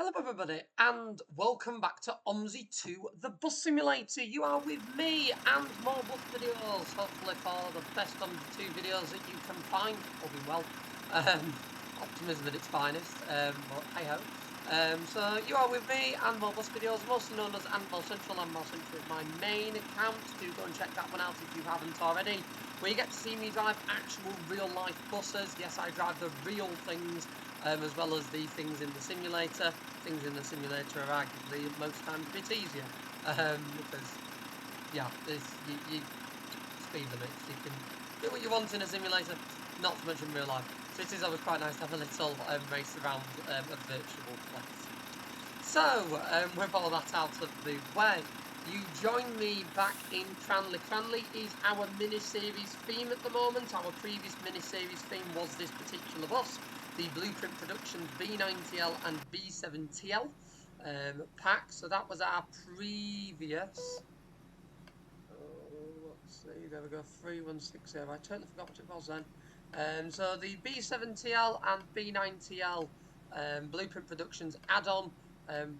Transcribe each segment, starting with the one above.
Hello everybody and welcome back to OMSI 2, the bus simulator. You are with me and more bus videos, hopefully for the best OMSI 2 videos that you can find, all being well. Optimism at its finest, but hey ho. So you are with me and more bus videos, mostly known as More Central, and More Central is my main account. Do go and check that one out if you haven't already. Where you get to see me drive actual real life buses. Yes, I drive the real things. As well as the things in the simulator. Things in the simulator are arguably most times a bit easier because, yeah, you speed limits. You can do what you want in a simulator, not so much in real life. So it is always quite nice to have a little race around a virtual place. So, with all that out of the way, you join me back in Cranleigh. Cranleigh is our mini-series theme at the moment. Our previous mini-series theme was this particular bus, the Blueprint Productions B9TL and V0.99 pack. So that was our previous. Let's see, there we go, 3160. I totally forgot what it was then. So the B0.99TL and B9TL Blueprint Productions add-on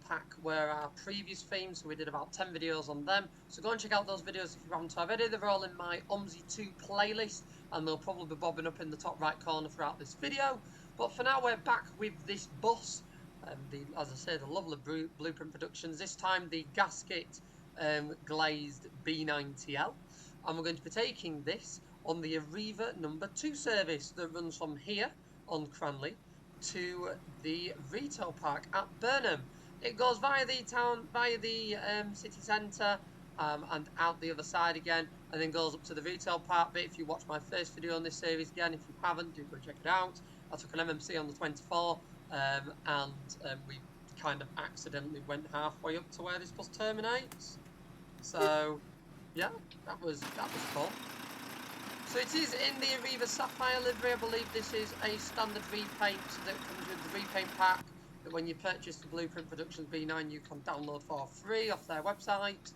pack were our previous themes, so we did about 10 videos on them. So go and check out those videos if you haven't already. They're all in my OMSI 2 playlist, and they'll probably be bobbing up in the top right corner throughout this video. But for now, we're back with this bus, as I say, the lovely Blueprint Productions. This time, the gasket glazed B9TL, and we're going to be taking this on the Arriva number 2 service that runs from here on Cranleigh to the retail park at Burnham. It goes via the town, via the city centre, and out the other side again, and then goes up to the retail park. But if you watch my first video on this series again, if you haven't, do go check it out. I took an MMC on the 24, and we kind of accidentally went halfway up to where this bus terminates. So yeah, that was cool. So it is in the Arriva Sapphire livery. I believe this is a standard repaint that comes with the repaint pack that when you purchase the Blueprint Productions B9 you can download for free off their website.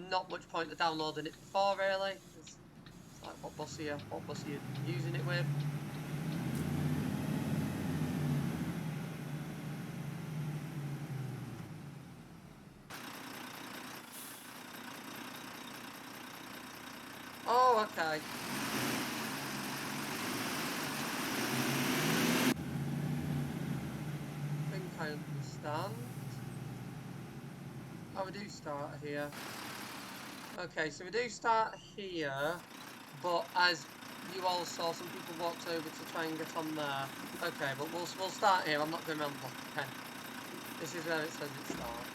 Not much point to downloading it before really. It's like what bus are you using it with? Oh, okay. I think I understand. Oh, we do start here. Okay, so we do start here, but as you all saw, some people walked over to try and get on there. Okay, but we'll start here. I'm not going around the block. Okay. This is where it says it starts.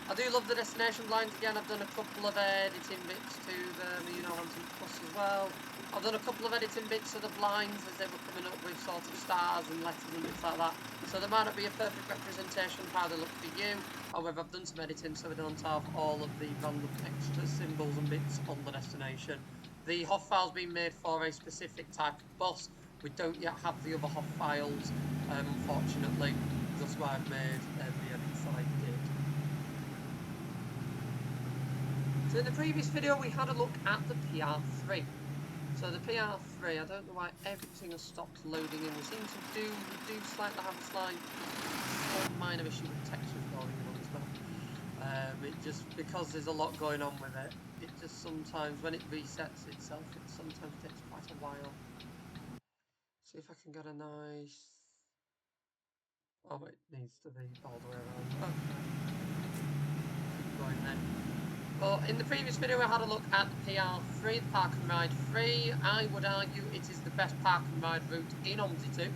I do love the destination blinds again. I've done a couple of editing bits to them, you know, on some plus as well. I've done a couple of editing bits of the blinds as they were coming up with sort of stars and letters and bits like that. So there might not be a perfect representation of how they look for you. However, I've done some editing so we don't have all of the random extra symbols and bits on the destination. The HOF file's been made for a specific type of bus. We don't yet have the other HOF files, unfortunately. That's why I've made the edits that I did. So in the previous video we had a look at the PR3. So the PR3, I don't know why everything has stopped loading in. We do slightly have a slight minor issue with textures loading in on this map. It just, because there's a lot going on with it, it just sometimes, when it resets itself, it sometimes takes quite a while. See if I can get a nice... Oh, it needs to be all the way around. Okay. Keep going then. But in the previous video we had a look at the PR3, the Park and Ride 3. I would argue it is the best Park and Ride route in OMSI 2,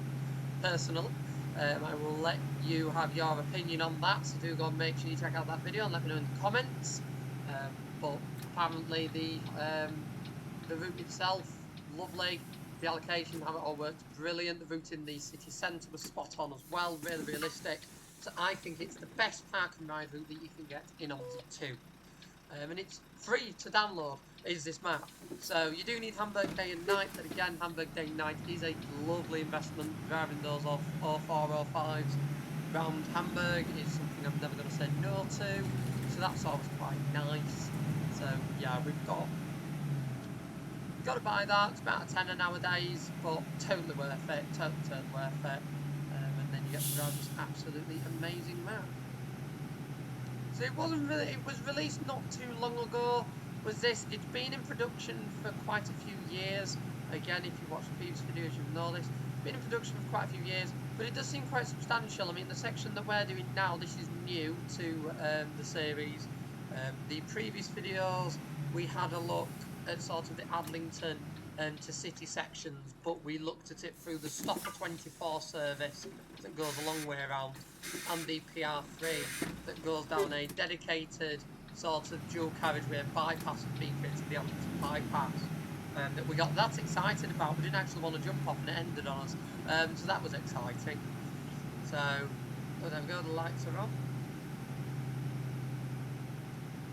personally. I will let you have your opinion on that, so do go and make sure you check out that video and let me know in the comments. But apparently the route itself, lovely. The allocation, how it all works, brilliant. The route in the city centre was spot on as well, really realistic. So I think it's the best Park and Ride route that you can get in OMSI 2. And it's free to download, is this map. So you do need Hamburg Day and Night, but again, Hamburg Day and Night is a lovely investment. Driving those off 04, 05s round Hamburg is something I'm never going to say no to. So that's always quite nice. So yeah, we've got to buy that. It's about a tenner nowadays, but totally worth it. Totally worth it. And then you get to drive this absolutely amazing map. So it was released not too long ago. It's been in production for quite a few years. Again, if you watch the previous videos, you'll know this. It's been in production for quite a few years, but it does seem quite substantial. I mean, the section that we're doing now, this is new to the series. The previous videos, we had a look at sort of the Adlington to city sections, but we looked at it through the Stopper 24 service that goes a long way around, and the PR3 that goes down a dedicated sort of dual carriageway bypass for being created, the Adlington bypass. That we got that excited about. We didn't actually want to jump off, and it ended on us. So that was exciting. So there we go. The lights are on.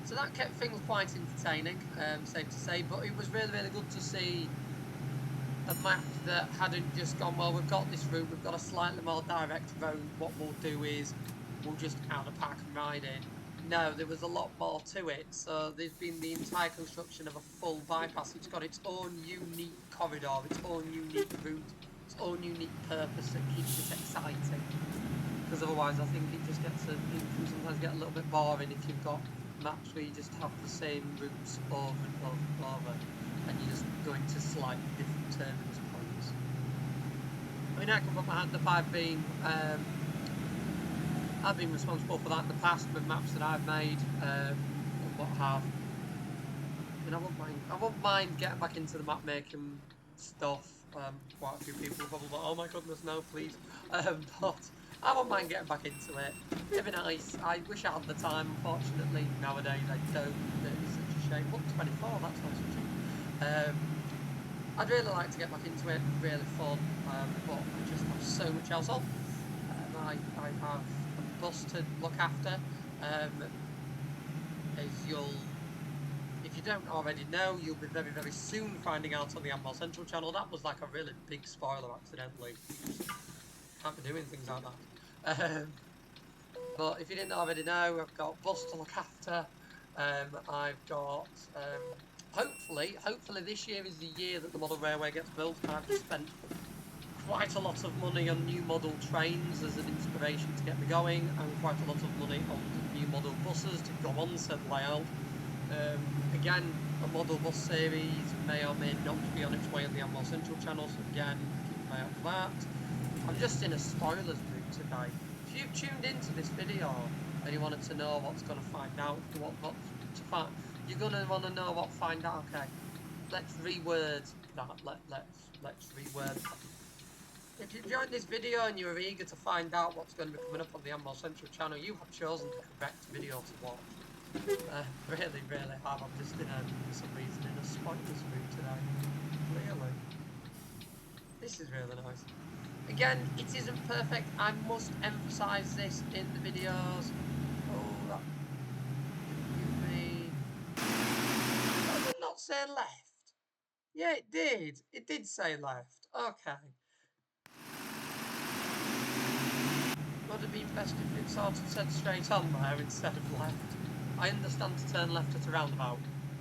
So that kept things quite entertaining, safe to say. But it was really, really good to see a map that hadn't just gone, well, we've got this route, we've got a slightly more direct road. What we'll do is we'll just out the park and ride in. No, there was a lot more to it. So there's been the entire construction of a full bypass. It's got its own unique corridor, its own unique route, its own unique purpose that keeps it exciting. Because otherwise, I think it just gets it can sometimes get a little bit boring if you've got maps where you just have the same routes over and over and over, and you're just going to slightly different terminus points. I mean, I can put my hand up. I've been responsible for that in the past with maps that I've made and what have. And I won't mind getting back into the map making stuff. Quite a few people are probably like, oh my goodness, no, please. But I won't mind getting back into it. It'd be nice. I wish I had the time. Unfortunately, nowadays I don't. It's such a shame. Look, 24. That's not so cheap. I'd really like to get back into it. Really fun. But I just have so much else on. I have a bus to look after. If you don't already know, you'll be very, very soon finding out on the Admiral Central channel. That was like a really big spoiler accidentally. Can't be doing things like that. But if you didn't already know, I've got a bus to look after. I've got, hopefully this year is the year that the model railway gets built. I've just spent quite a lot of money on new model trains as an inspiration to get me going, and quite a lot of money on new model buses to go on said layout. Again, a model bus series may or may not be on its way on the Admiral Central channel, so again, keep an eye out for that. I'm just in a spoilers mood today. If you've tuned into this video and you wanted to know what's going to find out, you're going to want to know what find out. Okay, let's reword that. Let's reword that. If you've joined this video and you're eager to find out what's going to be coming up on the Admiral Central channel, you have chosen the correct video to watch. Really, really have. I'm just for some reason, in a spoilers mood today. Clearly. This is really nice. Again, it isn't perfect. I must emphasise this in the videos. Oh, that give me. Did it not say left? Yeah, it did. It did say left. Okay. Would have been best if it sort of said straight on there instead of left. I understand to turn left at a roundabout.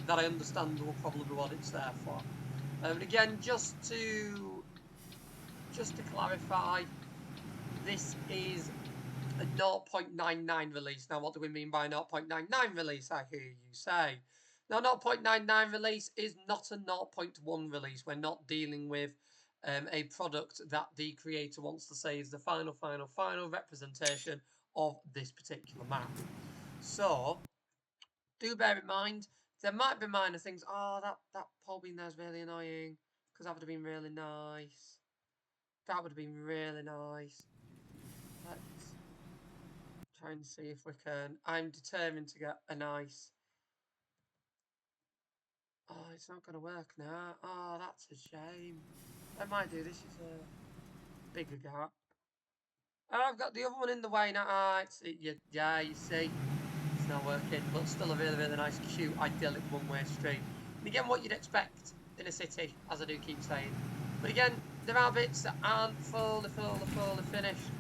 That I understand will probably be what it's there for. And again, just to clarify, this is a 0.99 release. Now, what do we mean by 0.99 release, I hear you say? Now, 0.99 release is not a 0.1 release. We're not dealing with a product that the creator wants to say is the final representation of this particular map. So, do bear in mind, there might be minor things. Oh, that pole beam there is really annoying, because that would have been really nice. That would have been really nice. Let's try and see if we can. I'm determined to get a nice. Oh, it's not going to work now. Oh, that's a shame. I might do. This is a bigger gap. Oh, I've got the other one in the way now. Yeah, you see. It's not working, but still a really, really nice, cute, idyllic one-way street. And again, what you'd expect in a city, as I do keep saying. But again, there are bits that aren't fully finished.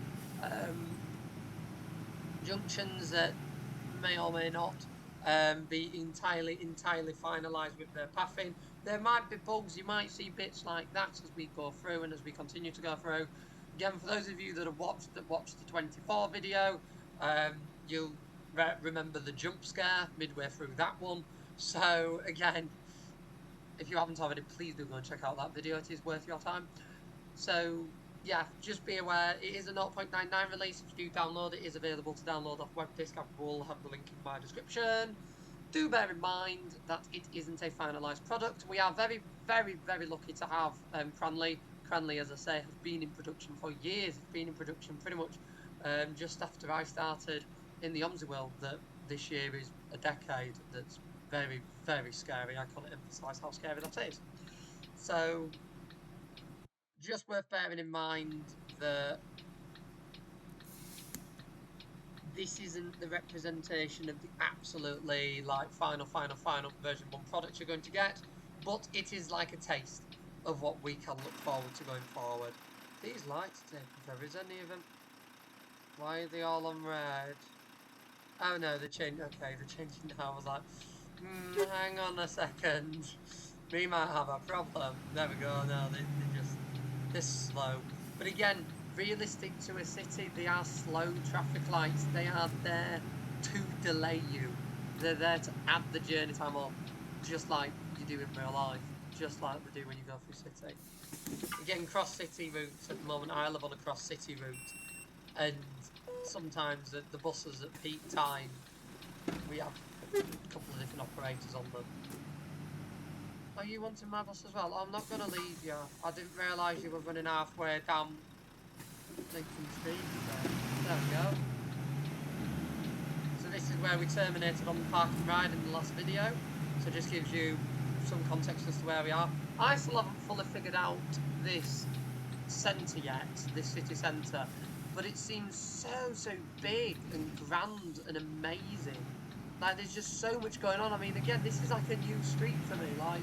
Junctions that may or may not be entirely finalised with their pathing. There might be bugs. You might see bits like that as we go through and as we continue to go through. Again, for those of you that have watched the 24 video, you'll remember the jump scare midway through that one. So again, if you haven't already, please do go and check out that video. It is worth your time. So yeah, just be aware, it is a 0.99 release. If you do download, it is available to download off web disk. I will have the link in my description. Do bear in mind that it isn't a finalised product. We are very, very, very lucky to have Cranleigh. Cranleigh, as I say, has been in production for years. It's been in production pretty much just after I started in the OMSI world. That this year is a decade. That's very, very scary. I can't emphasise how scary that is. So, just worth bearing in mind that this isn't the representation of the absolutely like final version 1 product you're going to get, but it is like a taste of what we can look forward to going forward. These lights are taking forever. Is any of them? Why are they all on red? Oh no, they're changing. Okay, they're changing now. I was like, hang on a second. We might have a problem. There we go. No, they're slow. But again, realistic to a city, they are slow traffic lights. They are there to delay you. They're there to add the journey time up, just like you do in real life, just like they do when you go through city. Again, cross-city routes at the moment. I live on a cross-city route, and sometimes the buses at peak time, we have a couple of different operators on them. Are you wanting my bus as well? I'm not going to leave you. I didn't realise you were running halfway down Lincoln Street. There we go. So this is where we terminated on the park and ride in the last video. So it just gives you some context as to where we are. I still haven't fully figured out this centre yet, this city centre. But it seems so big and grand and amazing. Like, there's just so much going on. I mean, again, this is like a new street for me. Like,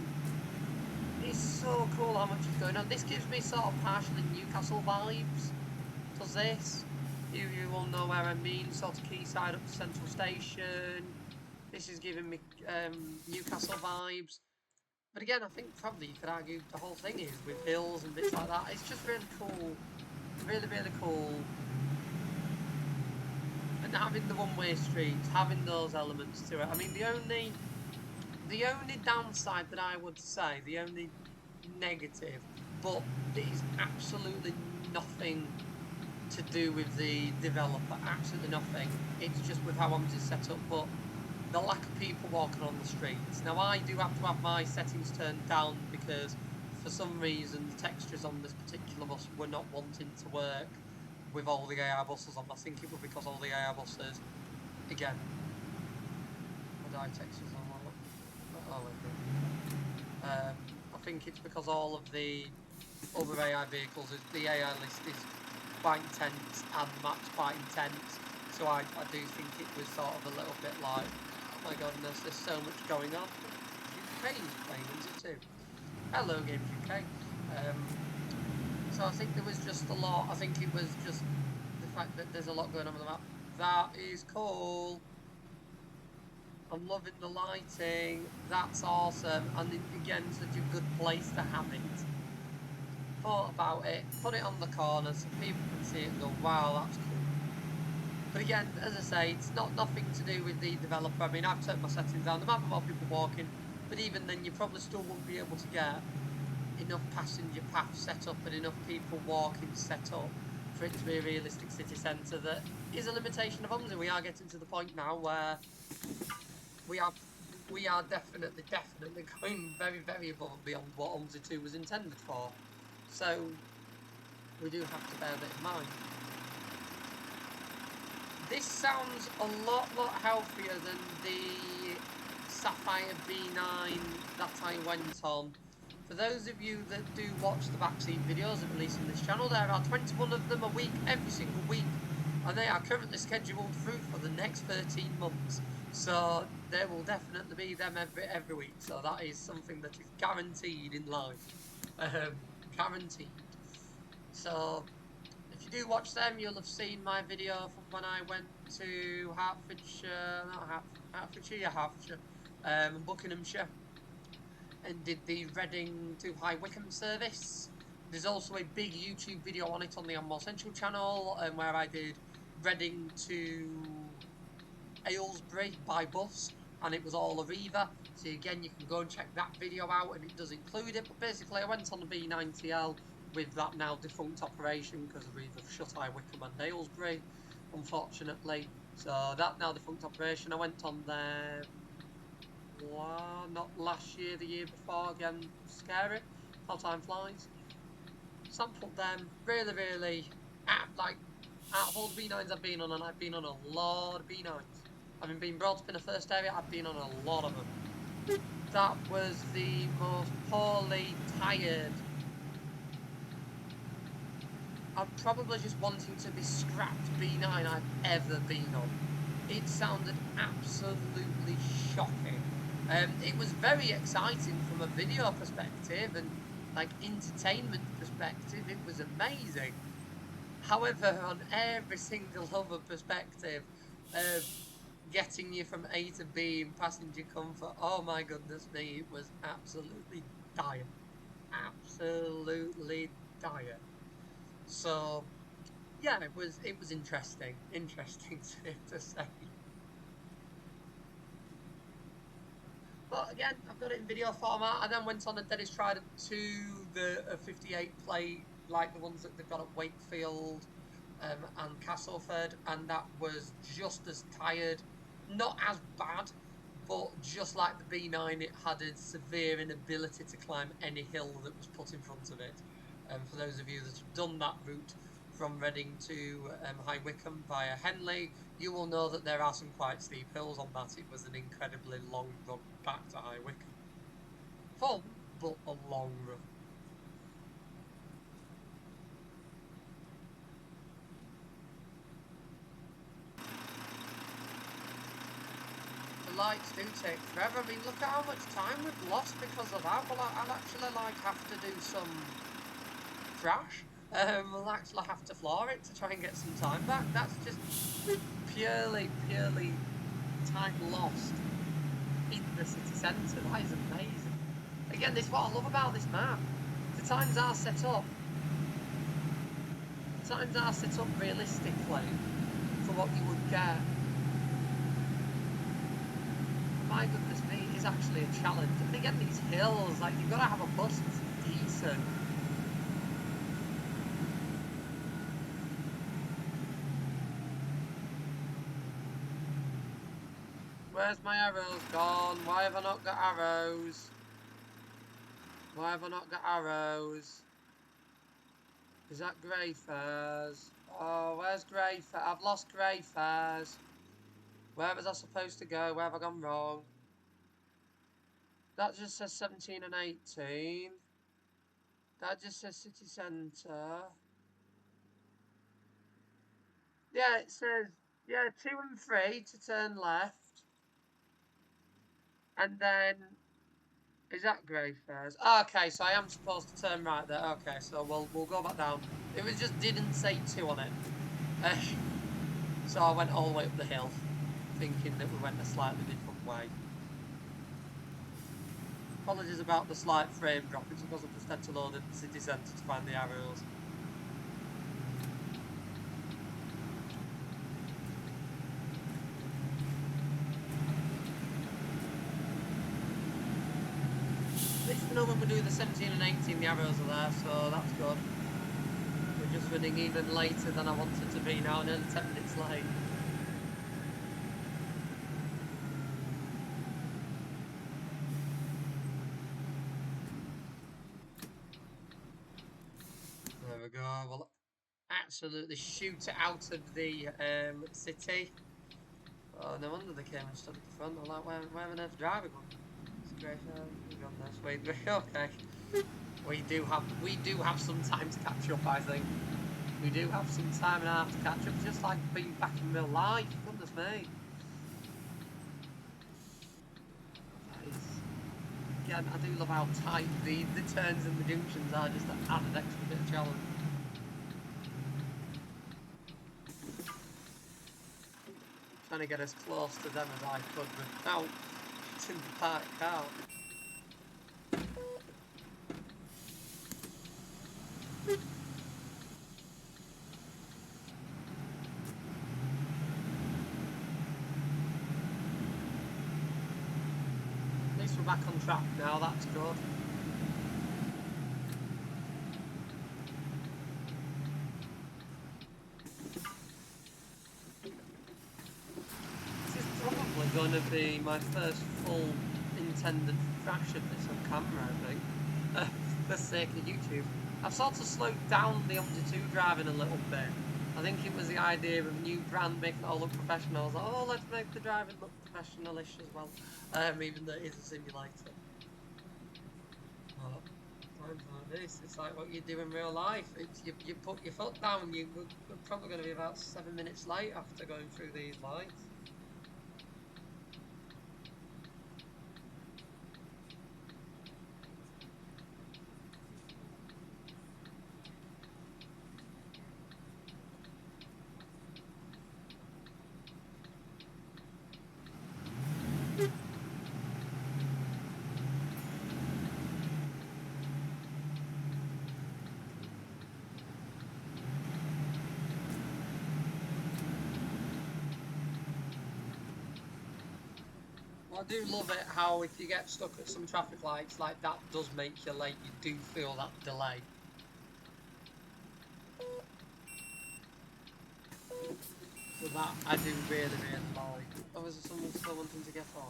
it's so cool how much is going on. This gives me sort of partially Newcastle vibes. Does this? You will know where I mean. Sort of quayside up to Central Station. This is giving me Newcastle vibes. But again, I think probably you could argue the whole thing is with hills and bits like that. It's just really cool. Really, really cool. And having the one-way streets, having those elements to it. I mean, the only downside that I would say, the only negative, but it is absolutely nothing to do with the developer, absolutely nothing. It's just with how OMSI is set up, but the lack of people walking on the streets. Now, I do have to have my settings turned down because for some reason the textures on this particular bus were not wanting to work with all the AI buses on. I think it was because all the AI buses, again, what did I textures on? I think it's because all of the other AI vehicles, the AI list is quite intense and the map's quite intense. So I do think it was sort of a little bit like, oh my goodness, there's so much going on. UK is playing, is it too? Hello, Games UK. So I think there was just a lot. I think it was just the fact that there's a lot going on with the map. That is cool. I'm loving the lighting. That's awesome. And again, such a good place to have it. Thought about it, put it on the corner so people can see it and go, wow, that's cool. But again, as I say, it's nothing to do with the developer. I mean, I've turned my settings down. There might be more people walking, but even then, you probably still won't be able to get enough passenger paths set up and enough people walking set up for it to be a realistic city centre. That is a limitation of OMSI. We are getting to the point now where we are definitely going very above and beyond what OMSI 2 was intended for. So we do have to bear that in mind. This sounds a lot healthier than the Sapphire B9 that I went on. For those of you that do watch the backseat videos that release on this channel, there are 21 of them a week, every single week, and they are currently scheduled through for the next 13 months. So there will definitely be them every week. So that is something that is guaranteed in life. Guaranteed. So if you do watch them, you'll have seen my video from when I went to Hertfordshire, and Buckinghamshire, and did the Reading to High Wycombe service. There's also a big YouTube video on it on the More Central channel, where I did Reading to Aylesbury by bus, and it was all Arriva. So again, you can go and check that video out, and it does include it. But basically, I went on the B9TL with that now defunct operation because Arriva shut High Wycombe and Aylesbury, unfortunately. So that now defunct operation, I went on there, not last year, the year before. Again, scary how time flies. Sampled them, really, like, out of all the B9s I've been on, and I've been on a lot of B9s. Having been brought up in a first area, I've been on a lot of them. That was the most poorly tired. I'm probably just wanting to be scrapped B9 I've ever been on. It sounded absolutely shocking. It was very exciting from a video perspective and like entertainment perspective. It was amazing. However, on every single other perspective of getting you from A to B in passenger comfort, oh my goodness me, it was absolutely dire. Absolutely dire. So yeah, it was interesting to say. But again, I've got it in video format. I then went on a Dennis Trident to the 58 plate, like the ones that they've got at Wakefield and Castleford, and that was just as tired, not as bad, but just like the B9, it had a severe inability to climb any hill that was put in front of it. For those of you that have done that route from Reading to High Wycombe via Henley, you will know that there are some quite steep hills on that. It was an incredibly long run back to High Wycombe. Fun, but a long run. The lights do take forever. I mean, look at how much time we've lost because of that. Well, I'll actually have to do some crash. We'll actually have to floor it to try and get some time back. That's just purely time lost in the city centre. That is amazing. Again, this is what I love about this map. The times are set up. The times are set up realistically for what you would get. My goodness me, it is actually a challenge. And again, these hills, like, you've got to have a bus that's decent. Where's my arrows gone? Why have I not got arrows? Why have I not got arrows? Is that Greyfairs? Oh, where's Greyfairs? I've lost Greyfairs. Where was I supposed to go? Where have I gone wrong? That just says 17 and 18. That just says city centre. Yeah, it says, yeah, 2 and 3 to turn left. And then, is that Greyfairs? Okay, so I am supposed to turn right there. Okay, so we'll go back down. It was just didn't say 2 on it. So I went all the way up the hill, thinking that we went a slightly different way. Apologies about the slight frame drop, it's because I've just had to load in the city centre to find the arrows. At least we know when we do the 17 and 18 the arrows are there, so that's good. We're just running even later than I wanted to be now, nearly 10 minutes late. There we go. We'll absolutely shoot it out of the city. Oh, no wonder they came and stood at the front. I'm like, where on earth driver gone? It's great. We've gone this way. Okay. We do have some time to catch up, I think. We do have some time and a half to catch up, just like being back in real life. Goodness me. That is... Again, I do love how tight the turns and the junctions are, just to add an extra bit of challenge. Trying to get as close to them as I could without hitting the parked car. least we're back on track now, that's good. This is probably going to be my first full intended crash of this on camera, I think. For the sake of YouTube. I've sort of slowed down the OMSI 2 driving a little bit. I think it was the idea of a new brand making it all look professional. I was like, oh, let's make the driving look professional-ish as well. Even though it is a simulator. But times like this, it's like what you do in real life. It's, you put your foot down, you're probably going to be about 7 minutes late after going through these lights. I do love it how if you get stuck at some traffic lights, like that does make you late, you do feel that delay. So that I do really like. Oh, is there someone still wanting to get on?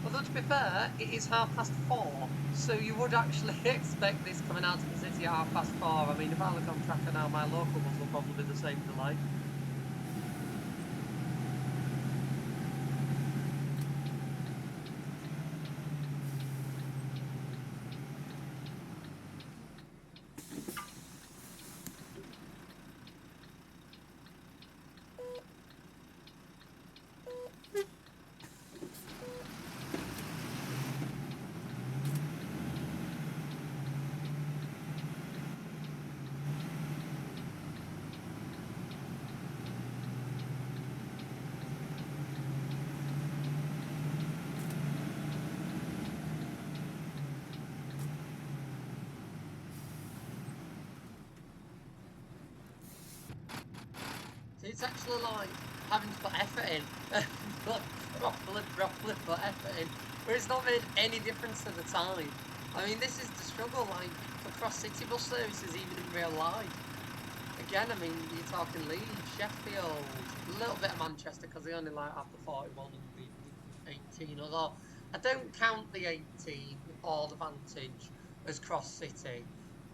Although to be fair, it is 4:30, so you would actually expect this coming out of the city at 4:30. I mean, if I look on tracker now, my local ones will probably be the same delay. It's actually like having to put effort in, properly put effort in, where it's not made any difference at the time. I mean, this is the struggle, like, for cross-city bus services, even in real life. Again, I mean, you're talking Leeds, Sheffield, a little bit of Manchester, because they only like have the 41 and the 18, although I don't count the 18 or the Vantage as cross-city.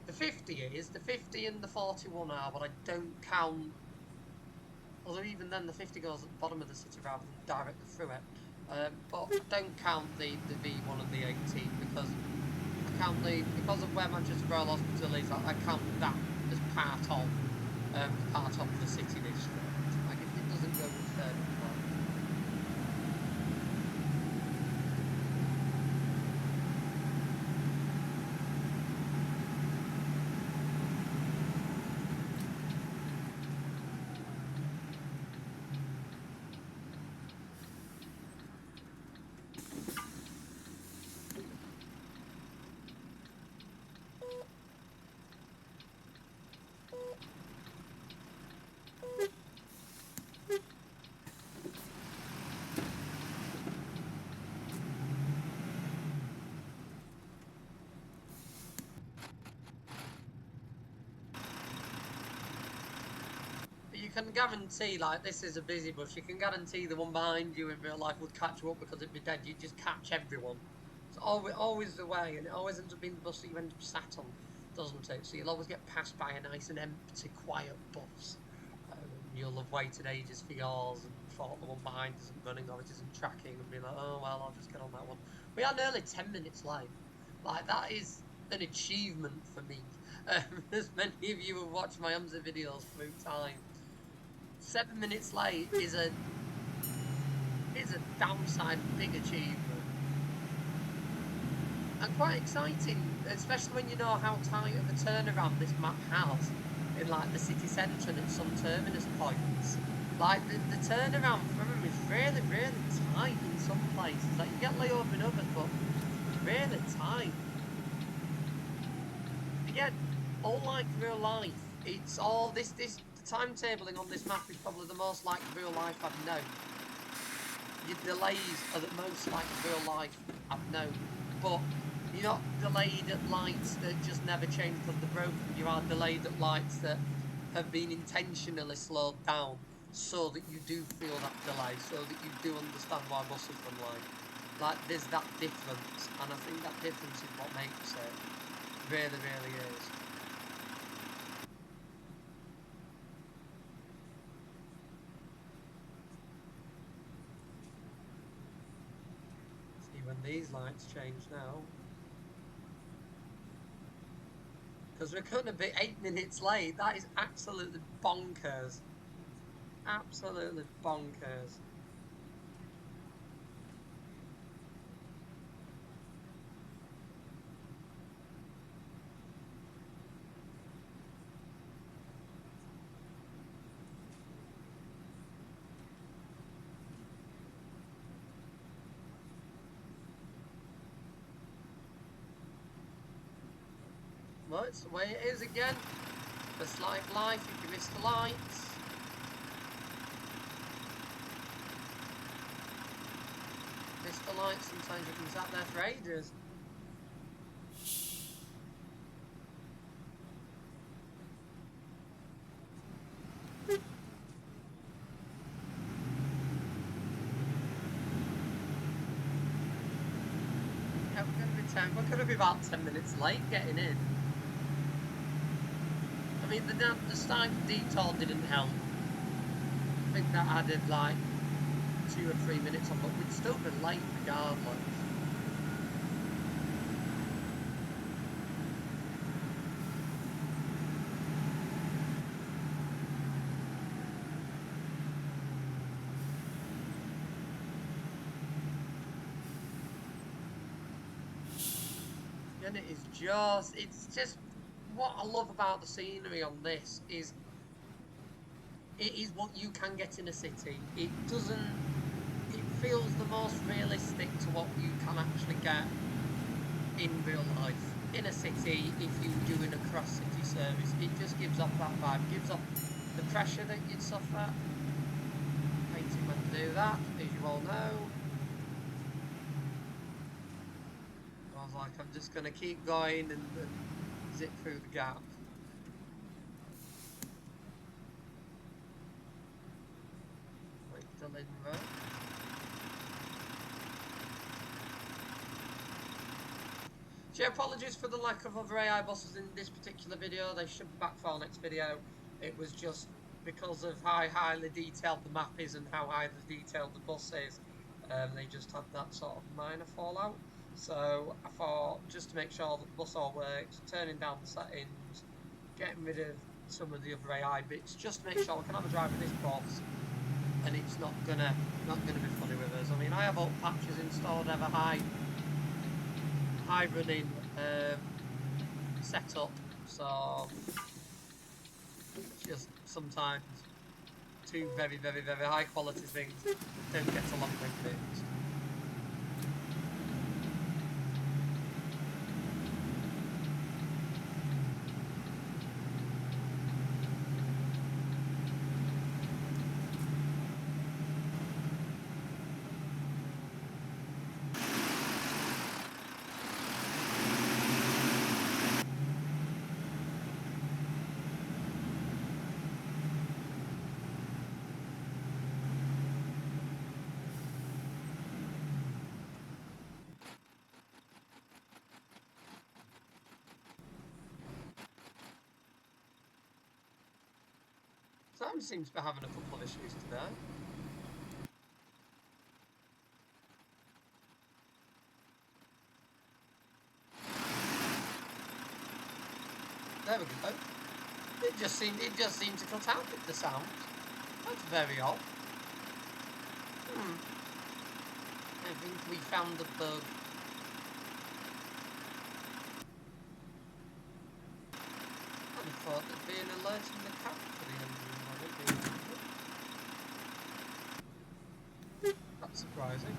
The 50 is, the 50 and the 41 are, but I don't count. Although even then the 50 goes at the bottom of the city rather than directly through it. But don't count the V1 and the 18 because I count because of where Manchester Royal Hospital is, I count that as part of the city district. Like it doesn't go much further than that. You can guarantee, like, this is a busy bus, you can guarantee the one behind you in real life would catch you up because it'd be dead. You'd just catch everyone. It's always the way, and it always ends up being the bus that you end up sat on, doesn't it? So you'll always get passed by a nice and empty, quiet bus. You'll have waited ages for yours and thought the one behind isn't running or it isn't tracking and be like, oh, well, I'll just get on that one. We are nearly 10 minutes late. Like, that is an achievement for me. As many of you have watched my OMSI videos through time. 7 minutes late is a downside big achievement. And quite exciting, especially when you know how tight of a turnaround this map has in like the city centre and at some terminus points. Like the turnaround from them is really tight in some places. Like you get layover in others, but really tight. Again, unlike real life, it's all this the timetabling on this map is probably the most like real life I've known. Your delays are the most like real life I've known, but you're not delayed at lights that just never change because they're broken. You are delayed at lights that have been intentionally slowed down so that you do feel that delay, so that you do understand why buses run late. Like, there's that difference, and I think that difference is what makes it. Really, really is. See when these lights change now. Because we're going to be 8 minutes late. That is absolutely bonkers. Absolutely bonkers. Well, it's the way it is again. Just like life, if you miss the lights. Miss the lights, sometimes you can be sat there for ages. Yeah, we're going to be about 10 minutes late getting in. I mean, the start detour didn't help. I think that added like 2 or 3 minutes on, but we'd still been late regardless. And it's just what I love about the scenery on this is it is what you can get in a city. It feels the most realistic to what you can actually get in real life in a city if you're doing a cross-city service. It just gives off that vibe, gives off the pressure that you'd suffer. Hating when to do that, as you all know. I was like, I'm just going to keep going and zip through the gap. Wait till in road. So yeah, apologies for the lack of other AI buses in this particular video. They should be back for our next video. It was just because of how highly detailed the map is and how highly detailed the bus is. They just had that sort of minor fallout. So I thought, just to make sure that the bus all works, turning down the settings, getting rid of some of the other AI bits, just to make sure we can have a drive with this bus and it's not gonna be funny with us. I mean, I have all patches installed, I have a high running setup, so just sometimes two very, very, very high quality things don't get along with things. Sam seems to be having a couple of issues today. There we go. It just seemed to cut out with the sound. That's very odd. I think we found the bug. I thought there'd be an alert in the cap for the engine. That's surprising.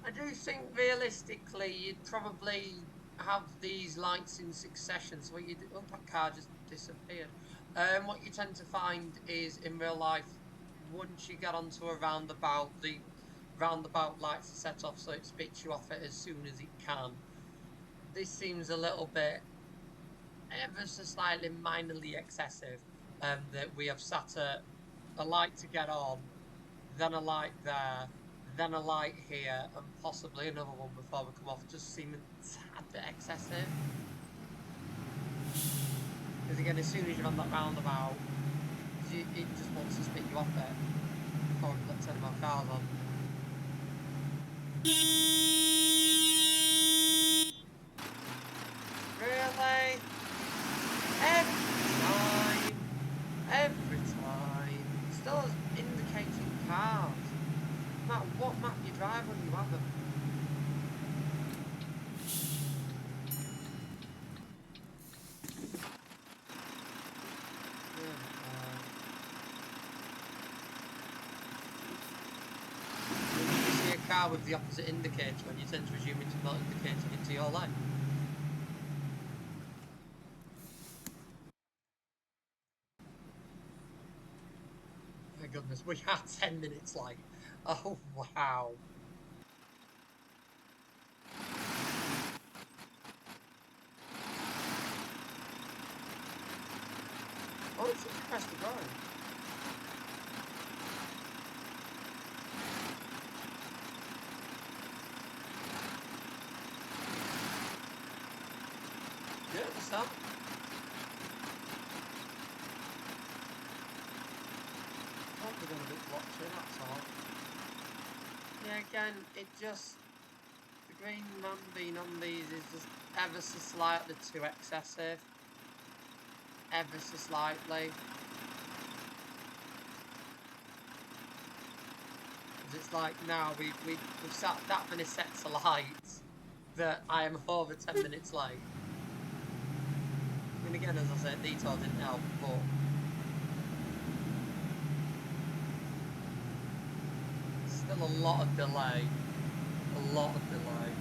I do think realistically you'd probably have these lights in succession. So what you do, oh, that car just disappeared. What you tend to find is in real life, once you get onto a roundabout, the roundabout lights are set off so it spits you off it as soon as it can. This seems a little bit ever so slightly minorly excessive. That we have sat at a light to get on, then a light there, then a light here, and possibly another one before we come off. Just seem a tad bit excessive. Because again, as soon as you're on that roundabout, it just wants to spit you off it. Probably let 10 of my cars on. Really? Every time. Still has indicating cars. No matter what map you drive when you have them. When you see a car with the opposite indicator, and you tend to assume it's not indicating into your lane. My goodness, we are 10 minutes late. Oh, wow. Oh, it's such a press to go. Yeah, the start. Probably got a bit blocked in, that's all. Yeah, again, it just... The green man being on these is just ever so slightly too excessive. Ever so slightly. Because it's like now we've sat that many sets of lights that I am over 10 minutes late. I mean, again, as I said, detail didn't help, but... Still a lot of delay. A lot of delay.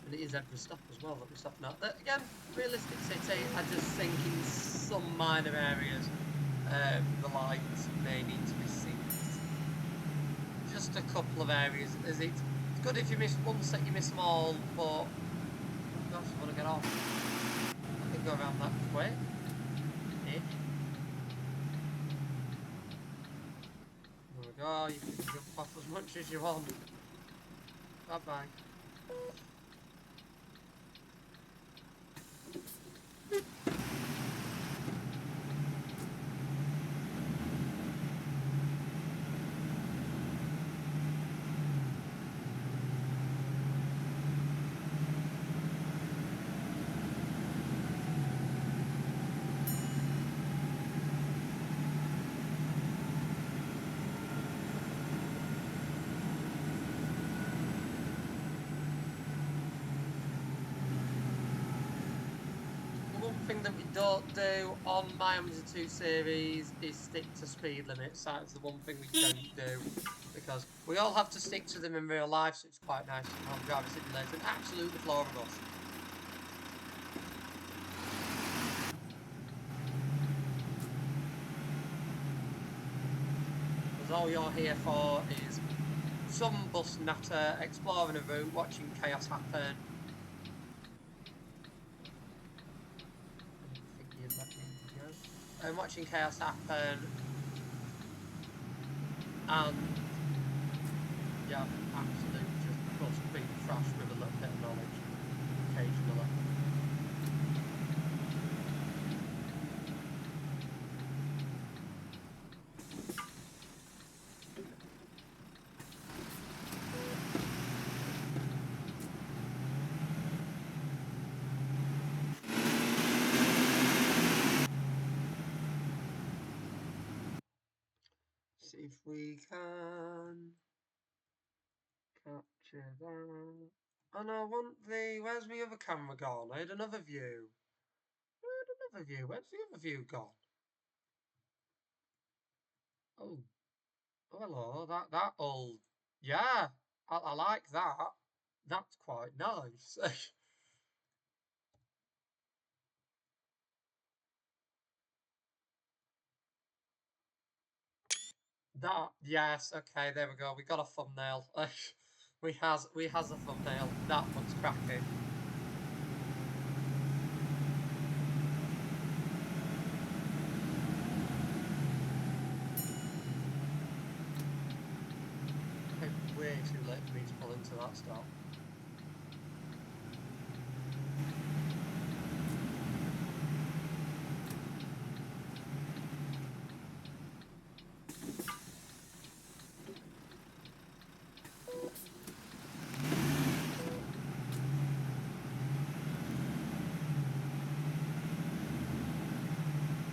And it is every stop as well that we're stopping at. But again, realistic city, I just think in some minor areas the lights may need to be synced. Just a couple of areas, as it's good if you miss one set, you miss them all, but oh gosh, I want to get off. I can go around that quick. There we go, you can jump off as much as you want. Bye bye. Thing that we don't do on my OMSI 2 series is stick to speed limits. That's the one thing we don't do, because we all have to stick to them in real life, so it's quite nice to have driver simulator and absolutely flooring us. Because all you're here for is some bus natter, exploring a route, watching chaos happen. And watching chaos happen, and yeah, absolutely just being thrashed with a little bit of knowledge occasionally. See if we can capture that. Oh no, I want the... Where's my other camera gone? I had another view. I had another view. Where's the other view gone? Oh, hello, that all, yeah, I like that. That's quite nice. That, yes, okay, there we go. We got a thumbnail. we has a thumbnail. That looks cracking. It's way too late for me to pull into that stop.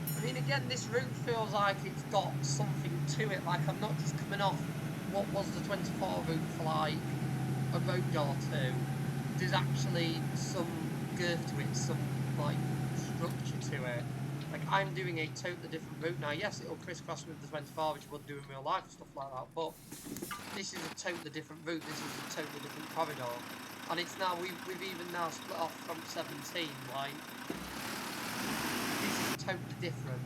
I mean, again, this route feels like it's got something to it. Like, I'm not just coming off what was the 24 route for like a road or two. There's actually some girth to it, some like structure to it. Like, I'm doing a totally different route now. Yes, it'll crisscross with the 24, which you would do in real life and stuff like that, but this is a totally different route. This is a totally different corridor. And it's now, we've even now split off from 17, like, this is totally different.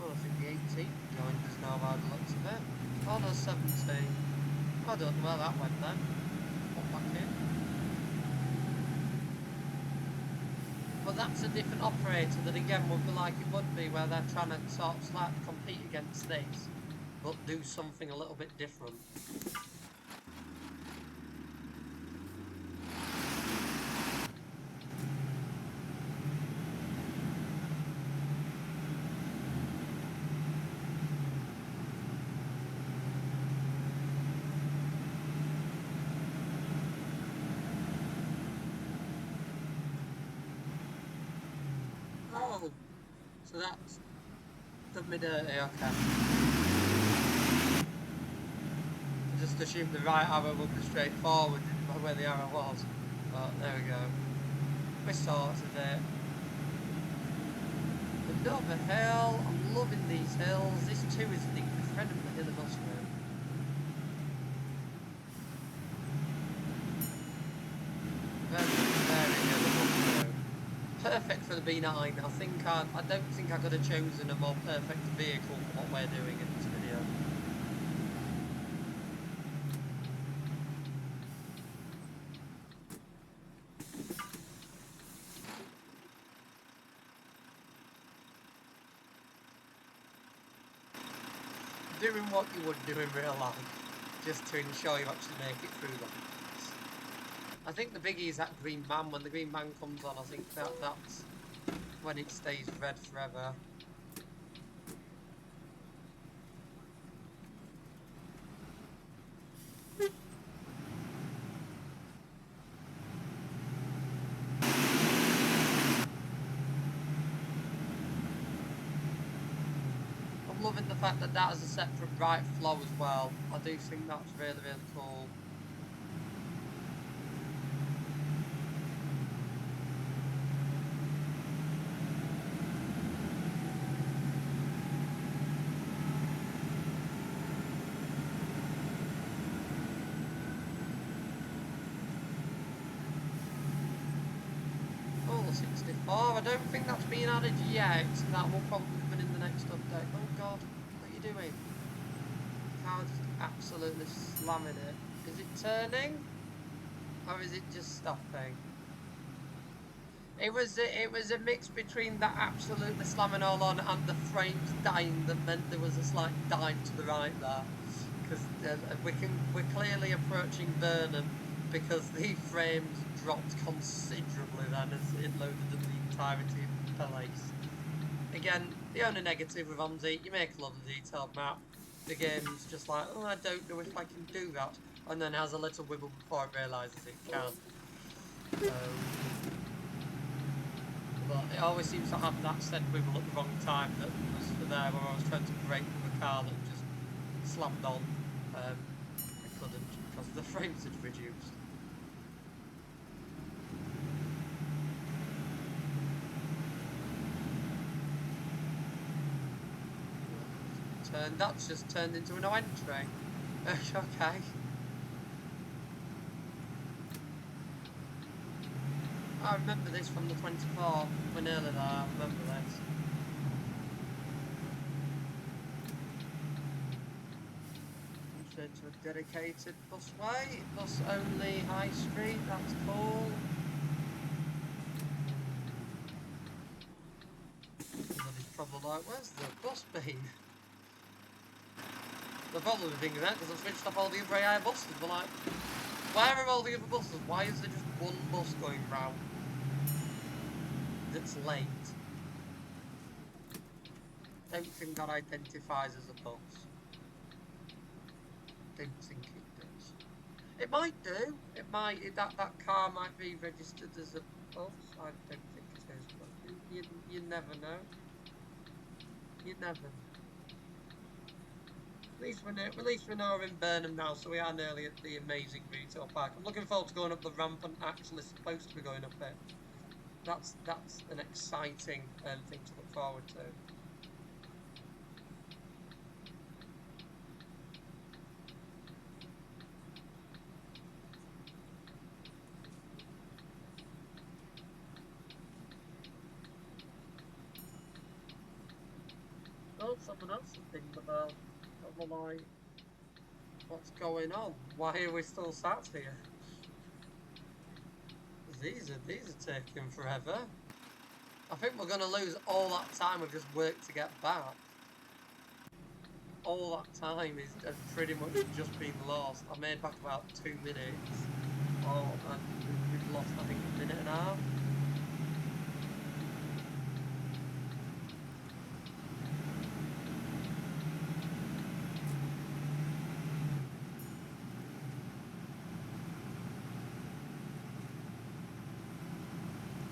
Well, I think the 18 joined us now by the looks of it. Oh no, 17. I don't know where that went then. Pop back in. But that's a different operator that again would be like it would be, where they're trying to sort of slightly compete against this, but do something a little bit different. Oh, so that's the mid-dirty, okay. I just assumed the right arrow would be straight forward where the arrow was. But there we go. We sorted it. Another hill. I'm loving these hills. This too is an incredibly hilly bus route. Very hilly bus route. Perfect for the B9. I don't think I could have chosen a more perfect vehicle for what we're doing in this video. Doing what you would do in real life, just to ensure you actually make it through the lights. I think the biggie is that green man. When the green man comes on, I think that's when it stays red forever. I'm loving the fact that that has a separate right flow as well. I do think that's really, really cool. Oh, 64. I don't think that's been added yet. That will probably come in the next update. Oh god, what are you doing? Car's absolutely slamming it. Is it turning? Or is it just stopping? It was a mix between that absolutely slamming all on and the frames dying that meant there was a slight dive to the right there. Because we're clearly approaching Burnham because the frames dropped considerably then as it loaded them the entirety of the place. Again, the only negative with OMSI, you make a lot of detailed map. The game's just like, oh, I don't know if I can do that, and then has a little wibble before it realises it can. But it always seems to have that said wiggle at the wrong time. That was for there where I was trying to brake with a car that just slammed on. I couldn't because the frames had reduced. That's just turned into a no entry. Okay. I remember this from the 24. We're nearly there, I remember this. Straight to a dedicated busway, bus only high street, that's cool. Somebody's probably like, where's the bus been? They're probably thinking that because I've switched off all the other AI buses. We're like, where are all the other buses? Why is there just one bus going round that's late? Don't think that identifies as a bus. Don't think it does. It might do. It might. That car might be registered as a bus. I don't think it is, but you never know. You never know. At least we know we're in Burnham now, so we are nearly at the amazing retail park. I'm looking forward to going up the ramp and actually supposed to be going up it. That's an exciting thing to look forward to. Oh, someone else has dinged the bell. Like, what's going on? Why are we still sat here? These are taking forever. I think we're gonna lose all that time we've just worked to get back. All that time has pretty much just been lost. I made back about 2 minutes. Oh, and we've lost I think a minute and a half.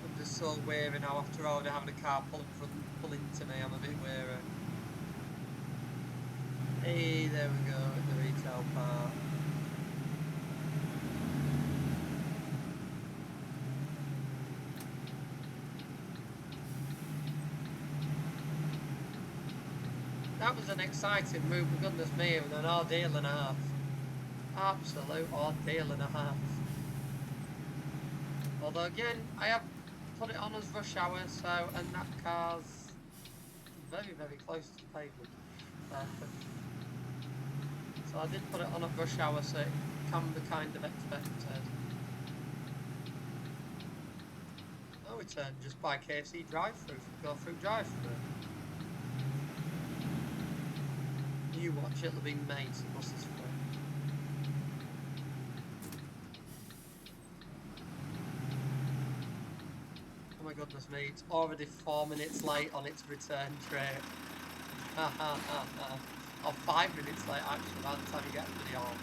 I'm just so weary now after already having a car pull into me. I'm a bit weary. Hey, there we go at the retail park. That was an exciting move, for goodness me, with an ordeal and a half. Absolute ordeal and a half. Although again, I have put it on as rush hour, so, and that car's very, very close to the pavement. So I did put it on at rush hour, so it can be kind of expected. Oh, we turned just by KFC drive-through, go through drive-through. You watch it, there'll be mates, buses free. Oh my goodness me, it's already 4 minutes late on its return trip. Or 5 minutes late actually by the time you get the video on.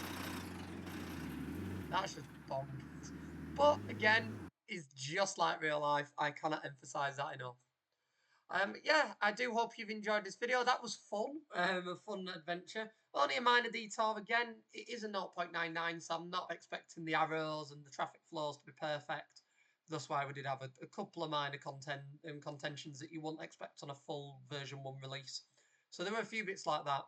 That's just bonkers. But again, it's just like real life. I cannot emphasize that enough. Yeah, I do hope you've enjoyed this video. That was fun, a fun adventure. Only a minor detour. Again, it is a 0.99, so I'm not expecting the arrows and the traffic flows to be perfect. That's why we did have a couple of minor contentions that you wouldn't expect on a full version 1 release. So there were a few bits like that.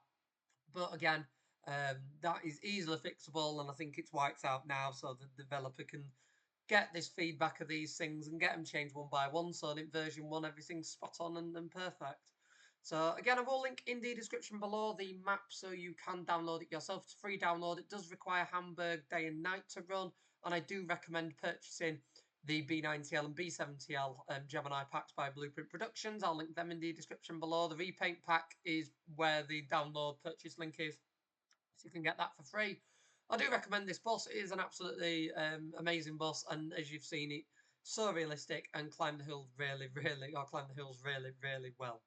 But again, that is easily fixable, and I think it's wiped out now, so the developer can get this feedback of these things and get them changed one by one, so in version 1 everything's spot on and perfect. So again, I will link in the description below the map so you can download it yourself. It's a free download. It does require Hamburg day and night to run, and I do recommend purchasing the B9TL and B7TL Gemini packs by Blueprint Productions. I'll link them in the description below. The repaint pack is where the download purchase link is, so you can get that for free. I do recommend this bus. It is an absolutely amazing bus, and as you've seen, it so realistic and climb the hills really, really well.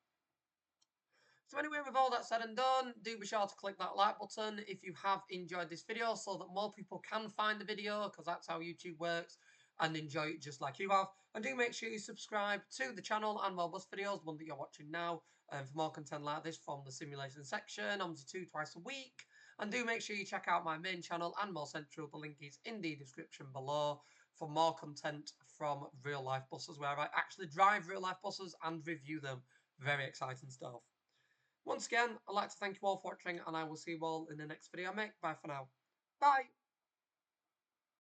So anyway, with all that said and done, do be sure to click that like button if you have enjoyed this video so that more people can find the video, because that's how YouTube works. and enjoy it just like you have. And do make sure you subscribe to the channel and bus videos, the one that you're watching now, for more content like this from the simulation section. OMSI 2 twice a week. And do make sure you check out my main channel and more central. The link is in the description below for more content from real life buses, where I actually drive real life buses and review them. Very exciting stuff. Once again, I'd like to thank you all for watching, and I will see you all in the next video I make. Bye for now. Bye!